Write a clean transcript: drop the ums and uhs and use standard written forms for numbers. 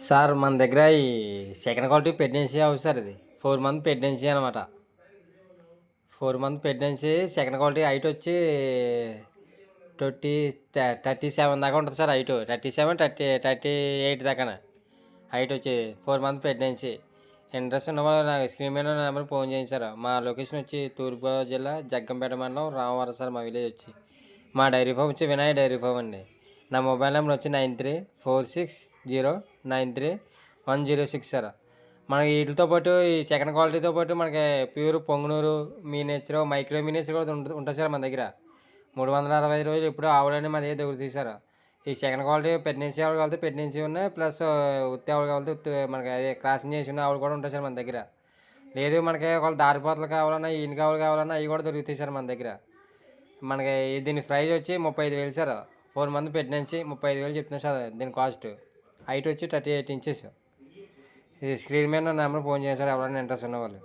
Sir మన దగ్గర ఈ second quality pregnancy house sir ఇది 4 మంత్ ప్రెగ్నెన్సీ అనమాట. 4 month pregnancy second quality height వచ్చి 37 దాకా ఉంటుంది సార్. హైట్ 37 38 దాకా హైట్ వచ్చి 4 మంత్ ప్రెగ్నెన్సీ. ఇంట్రెస్ట్ ఉన్న వాళ్ళు నాకు స్క్రీన్ మీద నెంబర్కి ఫోన్ చేయండి సార్. మా లొకేషన్ వచ్చి తూర్పుగోదావరి జిల్లా జగ్గంపేట మండలం రామవరం సార్. మా విలేజ్ వచ్చి మా డైరీ ఫామ్ వచ్చి వినాయక డైరీ ఫామ్ అండి. నా మొబైల్ నెంబర్ వచ్చి 9346093106 సార్. మనకి వీటితో పాటు ఈ సెకండ్ క్వాలిటీతో పాటు మనకి pure Punganur miniature micro miniature కూడా ఉంటుంది సార్ మన దగ్గర. 365 రోజులు ఎప్పుడూ ఆవులన్నీ మన దగ్గర దొరుకుతాయి సార్. ఈ సెకండ్ క్వాలిటీ ప్రెగ్నెన్సీ ఆవులు కావాలంటే ప్రెగ్నెన్సీ ఉన్నాయి, ప్లస్ ఉత్తి ఆవులు కావాలంటే మనకి అదే క్రాసింగ్ చేసి ఉన్న ఆవులు కూడా ఉంటాయి సార్ మన దగ్గర. లేదు మనకి ఒకవేళ దారిపోతలు కావాలన్నా ఈయన కావాలన్నా అవి కూడా దొరుకుతాయి సార్ మన దగ్గర. మనకి దీని ప్రైస్ వచ్చి 35,000 సార్. 4 మంత్ ప్రెగ్నెన్సీ 35,000 చెప్తున్నాను సార్ దీని కాస్ట్. హైట్ వచ్చి 38 ఇంచెస్. ఈ స్క్రీన్ మీద నా నెంబర్ ఫోన్ చేశారు ఎవరైనా ఇంట్రెస్ట్ ఉన్నవాళ్ళు.